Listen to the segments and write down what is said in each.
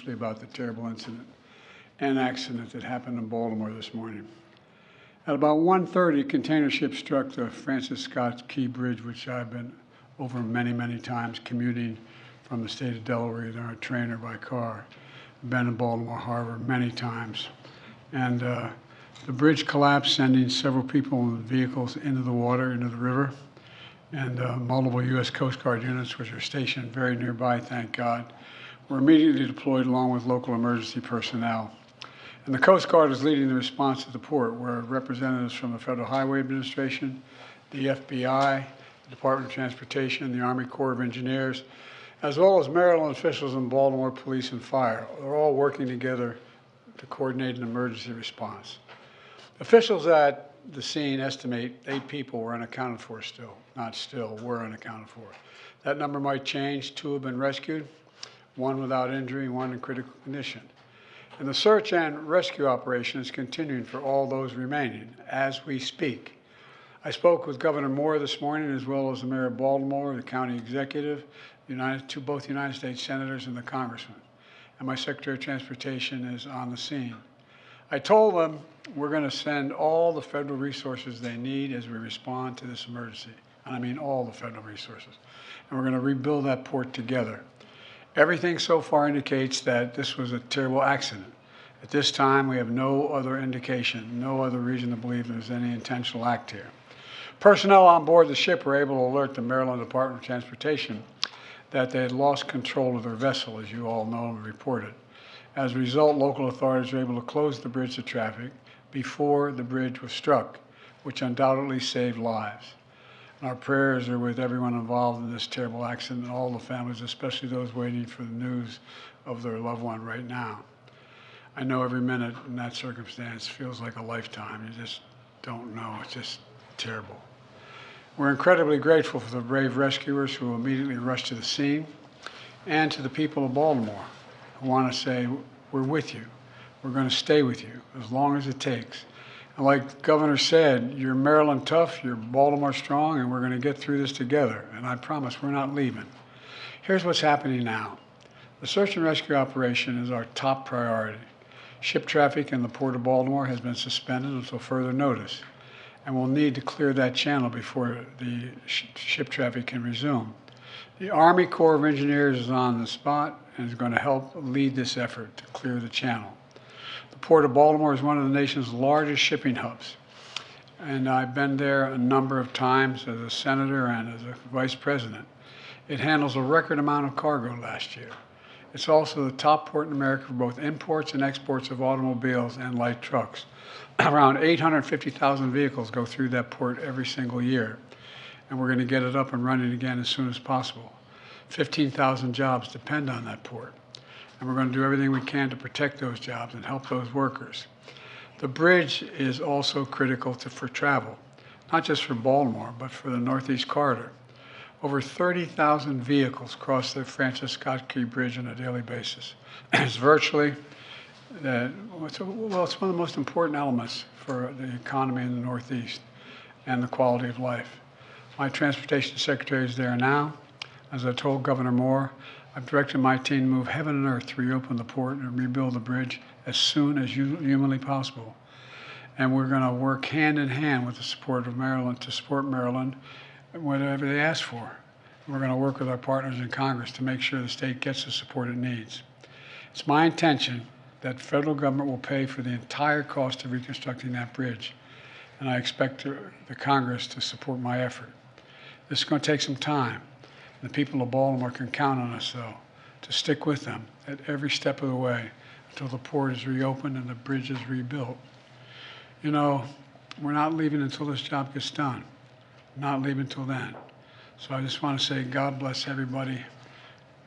briefly about the terrible incident and accident that happened in Baltimore this morning. At about 1:30, a container ship struck the Francis Scott Key Bridge, which I've been over many, many times commuting from the state of Delaware, either on a train or by car. I've been in Baltimore Harbor many times. And the bridge collapsed, sending several people and vehicles into the water, into the river. And multiple U.S. Coast Guard units, which are stationed very nearby, thank God, were immediately deployed along with local emergency personnel. And the Coast Guard is leading the response to the port, where representatives from the Federal Highway Administration, the FBI, the Department of Transportation, the Army Corps of Engineers, as well as Maryland officials and Baltimore Police and Fire, are all working together to coordinate an emergency response. Officials at the scene estimate 8 people were unaccounted for still, not still, were unaccounted for. That number might change. 2 have been rescued, 1 without injury, 1 in critical condition. And the search and rescue operation is continuing for all those remaining as we speak. I spoke with Governor Moore this morning, as well as the Mayor of Baltimore, the county executive, both United States senators and the congressman. And my Secretary of Transportation is on the scene. I told them we're going to send all the federal resources they need as we respond to this emergency. And I mean all the federal resources. And we're going to rebuild that port together. Everything so far indicates that this was a terrible accident. At this time, we have no other indication, no other reason to believe there's any intentional act here. Personnel on board the ship were able to alert the Maryland Department of Transportation that they had lost control of their vessel, as you all know and reported. As a result, local authorities were able to close the bridge to traffic before the bridge was struck, which undoubtedly saved lives. And our prayers are with everyone involved in this terrible accident and all the families, especially those waiting for the news of their loved one right now. I know every minute in that circumstance feels like a lifetime. You just don't know. It's just terrible. We're incredibly grateful for the brave rescuers who immediately rushed to the scene, and to the people of Baltimore who want to say, we're with you. We're going to stay with you as long as it takes. And like the governor said, you're Maryland tough, you're Baltimore strong, and we're going to get through this together. And I promise we're not leaving. Here's what's happening now. The search and rescue operation is our top priority. Ship traffic in the Port of Baltimore has been suspended until further notice, and we'll need to clear that channel before the ship traffic can resume. The Army Corps of Engineers is on the spot and is going to help lead this effort to clear the channel. The Port of Baltimore is one of the nation's largest shipping hubs, and I've been there a number of times as a senator and as a vice president. It handles a record amount of cargo last year. It's also the top port in America for both imports and exports of automobiles and light trucks. Around 850,000 vehicles go through that port every single year, and we're going to get it up and running again as soon as possible. 15,000 jobs depend on that port, and we're going to do everything we can to protect those jobs and help those workers. The bridge is also critical for travel, not just for Baltimore, but for the Northeast Corridor. Over 30,000 vehicles cross the Francis Scott Key Bridge on a daily basis. It's virtually, it's one of the most important elements for the economy in the Northeast and the quality of life. My transportation secretary is there now. As I told Governor Moore, I've directed my team to move heaven and earth to reopen the port and rebuild the bridge as soon as humanly possible. And we're going to work hand in hand with the support of Maryland to support Maryland whatever they ask for. We're going to work with our partners in Congress to make sure the state gets the support it needs. It's my intention that the federal government will pay for the entire cost of reconstructing that bridge, and I expect the Congress to support my effort. This is going to take some time. The people of Baltimore can count on us, though, to stick with them at every step of the way until the port is reopened and the bridge is rebuilt. You know, we're not leaving until this job gets done. Not leaving until then. So I just want to say God bless everybody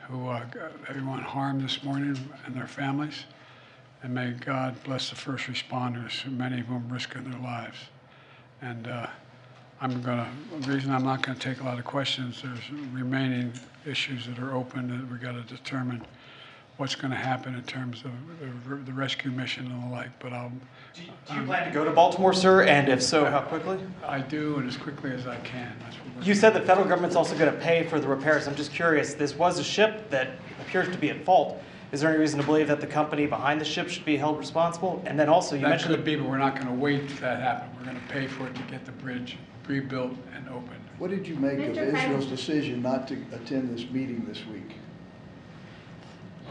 everyone harmed this morning and their families. And may God bless the first responders, many of whom risking their lives. And the reason I'm not going to take a lot of questions, there's remaining issues that are open that we got to determine what's going to happen in terms of the rescue mission and the like. But Do you plan to go to Baltimore, sir? And if so, how quickly? I do, and as quickly as I can. You said the federal government's also going to pay for the repairs. I'm just curious, this was a ship that appears to be at fault. Is there any reason to believe that the company behind the ship should be held responsible? And then also, you That mentioned could be, but we're not going to wait till that happens. We're going to pay for it to get the bridge rebuilt and opened. What did you make of Mr. Israel's President. decision not to attend this meeting this week?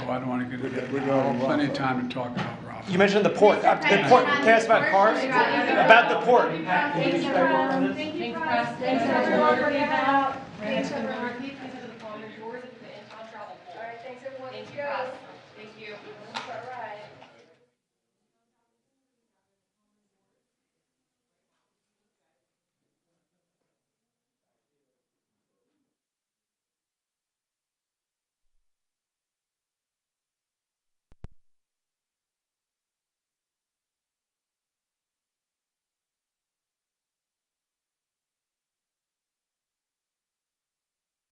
Oh, I don't want to get into that. Regarding I'll have plenty of Rafah. time to talk about Rafah. you mentioned the port. Mr. The President, port. on Can I ask about the cars? portion- About the port. Thank you, Russ. Thank you, Russ. Thanks, everyone, for your help. Thanks, everyone. Repeat, please, into the following doors into the in-town travel pool. All right, thanks, everyone. Thank Let's you, go. Russ. Thank you.